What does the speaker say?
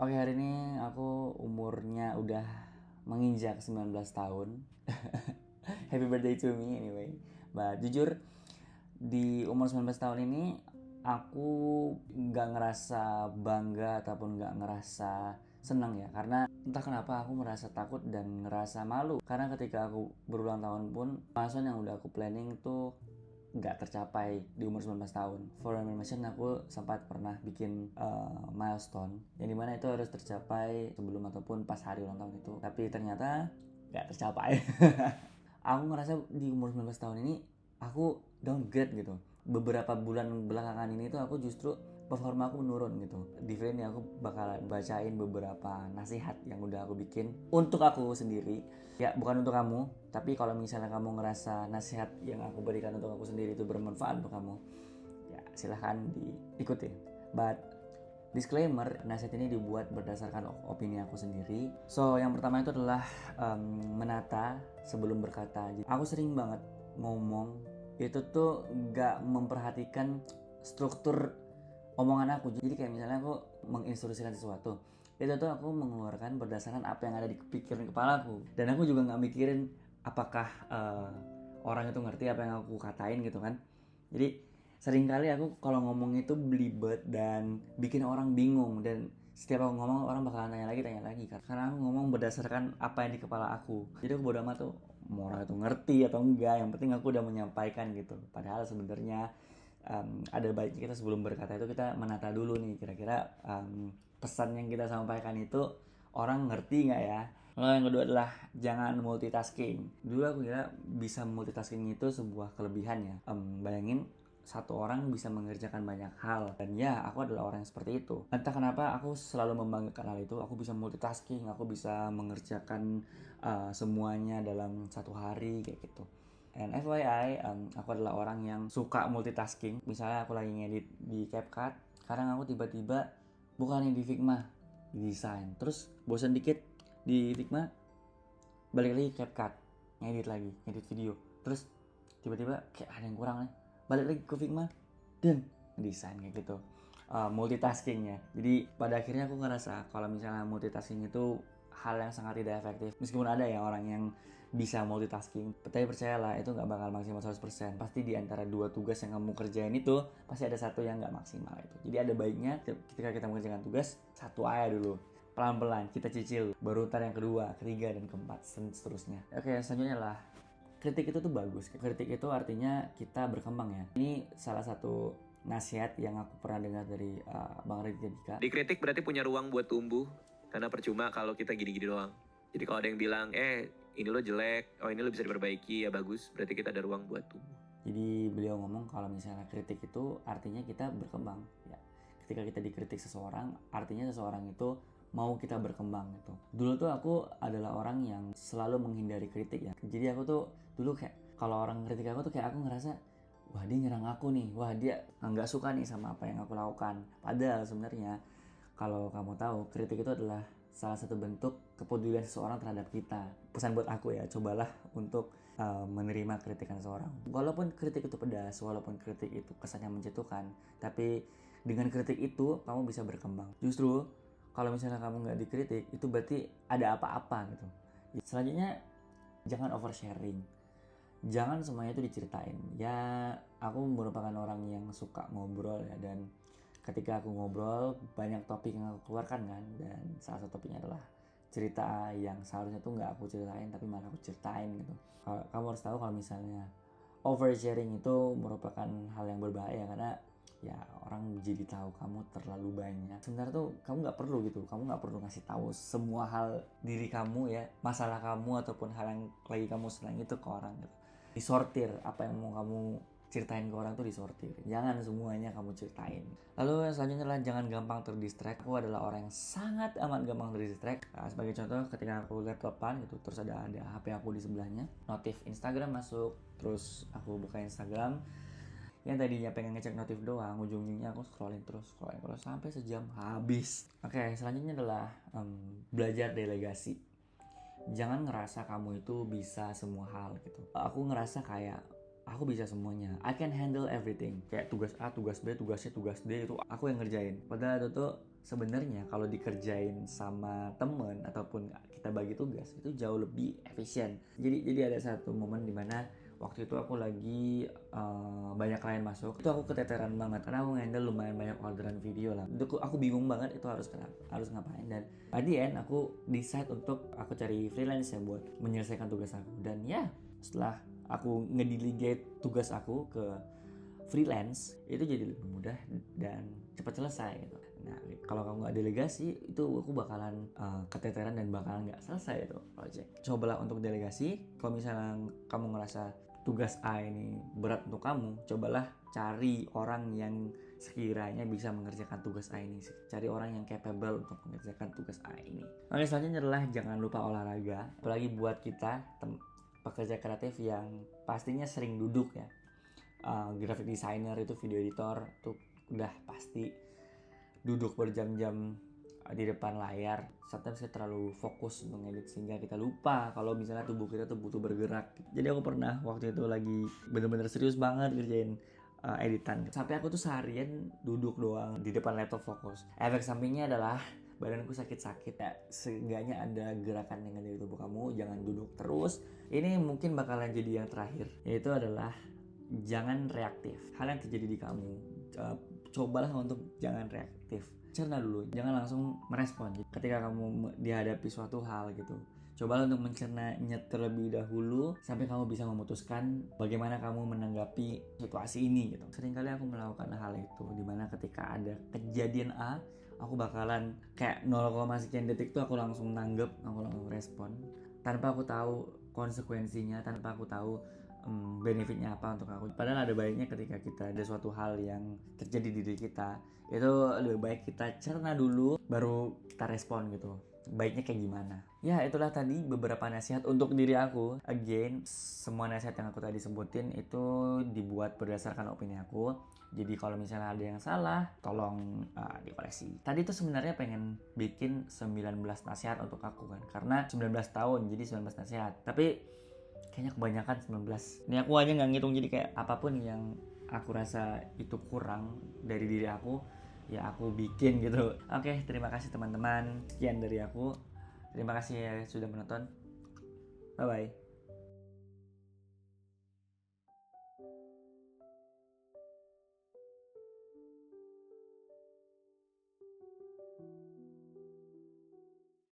Oke, hari ini aku umurnya udah menginjak 19 tahun. Happy birthday to me anyway. Jujur, di umur 19 tahun ini aku nggak ngerasa bangga ataupun nggak ngerasa senang ya, karena entah kenapa aku merasa takut dan ngerasa malu karena ketika aku berulang tahun pun milestone yang udah aku planning tuh nggak tercapai di umur 19 tahun. For information, aku sempat pernah bikin milestone yang dimana itu harus tercapai sebelum ataupun pas hari ulang tahun itu, tapi ternyata nggak tercapai. Aku ngerasa di umur 19 tahun ini aku downgrade gitu. Beberapa bulan belakangan ini tuh aku justru performa aku menurun gitu. Di video ini aku bakal bacain beberapa nasihat yang udah aku bikin untuk aku sendiri. Ya, bukan untuk kamu, tapi kalau misalnya kamu ngerasa nasihat yang aku berikan untuk aku sendiri itu bermanfaat untuk kamu, ya silahkan diikuti. But disclaimer, nasihat ini dibuat berdasarkan opini aku sendiri. So, yang pertama itu adalah menata sebelum berkata. Aku sering banget ngomong itu tuh gak memperhatikan struktur omongan aku. Jadi kayak misalnya aku menginstruksikan sesuatu, itu tuh aku mengeluarkan berdasarkan apa yang ada di pikiran kepalaku, dan aku juga nggak mikirin apakah orang itu ngerti apa yang aku katain gitu kan. Jadi seringkali aku kalau ngomong itu belibet dan bikin orang bingung, dan setiap aku ngomong orang bakalan tanya lagi karena aku ngomong berdasarkan apa yang di kepala aku. Jadi aku bodo amat tuh mau orang itu ngerti atau enggak, yang penting aku udah menyampaikan gitu. Padahal sebenarnya ada baiknya kita sebelum berkata itu kita menata dulu nih, kira-kira pesan yang kita sampaikan itu orang ngerti nggak ya. Lalu yang kedua adalah jangan multitasking. Dulu aku kira bisa multitasking itu sebuah kelebihan ya. Bayangin satu orang bisa mengerjakan banyak hal, dan ya aku adalah orang yang seperti itu. Entah kenapa aku selalu membanggakan hal itu. Aku bisa multitasking, aku bisa mengerjakan semuanya dalam satu hari kayak gitu. And FYI, aku adalah orang yang suka multitasking. Misalnya aku lagi ngedit di CapCut, kadang aku tiba-tiba bukannya di Figma, di desain. Terus bosan dikit di Figma, balik lagi CapCut, ngedit video. Terus tiba-tiba kayak ada yang kurang nih, balik lagi ke Figma dan desain kayak gitu. Multitaskingnya. Jadi pada akhirnya aku ngerasa kalau misalnya multitasking itu hal yang sangat tidak efektif. Meskipun ada ya orang yang bisa multitasking, tapi percayalah itu nggak bakal maksimal 100%. Pasti di antara dua tugas yang kamu kerjain itu pasti ada satu yang nggak maksimal itu. Jadi ada baiknya ketika kita mengerjakan tugas, satu aja dulu, pelan-pelan kita cicil, baru ntar yang kedua, ketiga, dan keempat, dan seterusnya. Oke, selanjutnya lah, kritik itu tuh bagus. Kritik itu artinya kita berkembang ya. Ini salah satu nasihat yang aku pernah dengar dari Bang Raditya Dika. Dikritik berarti punya ruang buat tumbuh, karena percuma kalau kita gini-gini doang. Jadi kalau ada yang bilang, ini lo jelek, ini lo bisa diperbaiki, ya bagus, berarti kita ada ruang buat tumbuh. Jadi beliau ngomong kalau misalnya kritik itu artinya kita berkembang ya. Ketika kita dikritik seseorang, artinya seseorang itu mau kita berkembang gitu. Dulu tuh aku adalah orang yang selalu menghindari kritik ya. Jadi aku tuh dulu kayak kalau orang kritik aku tuh kayak aku ngerasa, wah dia nyerang aku nih, wah dia nggak suka nih sama apa yang aku lakukan. Padahal sebenarnya kalau kamu tahu, kritik itu adalah salah satu bentuk kepedulian seseorang terhadap kita. Pesan buat aku ya, cobalah untuk menerima kritikan seseorang. Walaupun kritik itu pedas, walaupun kritik itu kesannya menjatuhkan, tapi dengan kritik itu kamu bisa berkembang. Justru kalau misalnya kamu nggak dikritik, itu berarti ada apa-apa gitu. Selanjutnya, jangan oversharing. Jangan semuanya itu diceritain. Ya, aku merupakan orang yang suka ngobrol ya, dan ketika aku ngobrol banyak topik yang aku keluarkan kan, dan salah satu topiknya adalah cerita yang seharusnya tuh nggak aku ceritain tapi malah aku ceritain gitu. Kamu harus tahu kalau misalnya oversharing itu merupakan hal yang berbahaya, karena ya orang jadi tahu kamu terlalu banyak. Sebenarnya tuh kamu nggak perlu gitu, kamu nggak perlu ngasih tahu semua hal diri kamu ya, masalah kamu ataupun hal yang lagi kamu senang itu ke orang gitu. Disortir, apa yang mau kamu ceritain ke orang tuh disortir, jangan semuanya kamu ceritain. Lalu yang selanjutnya adalah jangan gampang terdistract. Aku adalah orang yang sangat amat gampang terdistract. Sebagai contoh, ketika aku laptopan gitu, terus ada HP aku di sebelahnya, notif Instagram masuk, terus aku buka Instagram, yang tadinya pengen ngecek notif doang, ujung-ujungnya aku scrolling terus sampai sejam habis. Oke, selanjutnya adalah belajar delegasi. Jangan ngerasa kamu itu bisa semua hal gitu. Aku ngerasa kayak aku bisa semuanya, I can handle everything. Kayak tugas A, tugas B, tugas C, tugas D itu aku yang ngerjain. Padahal itu tuh sebenarnya kalau dikerjain sama temen ataupun kita bagi tugas itu jauh lebih efisien. Jadi ada satu momen dimana waktu itu aku lagi banyak klien masuk, itu aku keteteran banget karena aku handle lumayan banyak orderan video lah. Itu aku bingung banget itu harus ngapain, dan at the end aku decide untuk aku cari freelance ya buat menyelesaikan tugas aku. Dan ya setelah aku ngedelegate tugas aku ke freelance, itu jadi lebih mudah dan cepat selesai gitu. Nah, kalau kamu nggak delegasi, itu aku bakalan keteteran dan bakalan nggak selesai itu project. Cobalah untuk delegasi. Kalau misalnya kamu ngerasa tugas A ini berat untuk kamu, cobalah cari orang yang sekiranya bisa mengerjakan tugas A ini. Cari orang yang capable untuk mengerjakan tugas A ini. Oke, selanjutnya adalah jangan lupa olahraga. Apalagi buat kita pekerja kreatif yang pastinya sering duduk ya. Graphic designer itu, video editor tuh udah pasti duduk berjam-jam di depan layar. Sometimes kita terlalu fokus untuk ngedit sehingga kita lupa kalau misalnya tubuh kita tuh butuh bergerak. Jadi aku pernah waktu itu lagi bener-bener serius banget kerjain editan, sampai aku tuh seharian duduk doang di depan laptop fokus. Efek sampingnya adalah badanku sakit-sakit ya. Seenggaknya ada gerakan yang ada di tubuh kamu, jangan duduk terus. Ini mungkin bakalan jadi yang terakhir, yaitu adalah jangan reaktif. Hal yang terjadi di kamu, cobalah untuk jangan reaktif. Cerna dulu, jangan langsung merespon. Ketika kamu dihadapi suatu hal gitu, cobalah untuk mencernanya terlebih dahulu sampai kamu bisa memutuskan bagaimana kamu menanggapi situasi ini gitu. Seringkali aku melakukan hal itu, dimana ketika ada kejadian A, aku bakalan kayak 0, sekian detik tuh aku langsung nanggep, aku langsung respon tanpa aku tahu konsekuensinya, tanpa aku tahu benefitnya apa untuk aku. Padahal ada baiknya ketika kita ada suatu hal yang terjadi di diri kita, itu lebih baik kita cerna dulu baru kita respon gitu, baiknya kayak gimana. Ya itulah tadi beberapa nasihat untuk diri aku. Again, semua nasihat yang aku tadi sebutin itu dibuat berdasarkan opini aku. Jadi kalau misalnya ada yang salah, tolong dikoreksi. Tadi tuh sebenarnya pengen bikin 19 nasihat untuk aku kan, karena 19 tahun jadi 19 nasihat. Tapi kayaknya kebanyakan 19. Ini aku aja nggak ngitung, jadi kayak apapun yang aku rasa itu kurang dari diri aku, ya aku bikin gitu. Oke, terima kasih teman-teman. Sekian dari aku. Terima kasih ya sudah menonton. Bye-bye.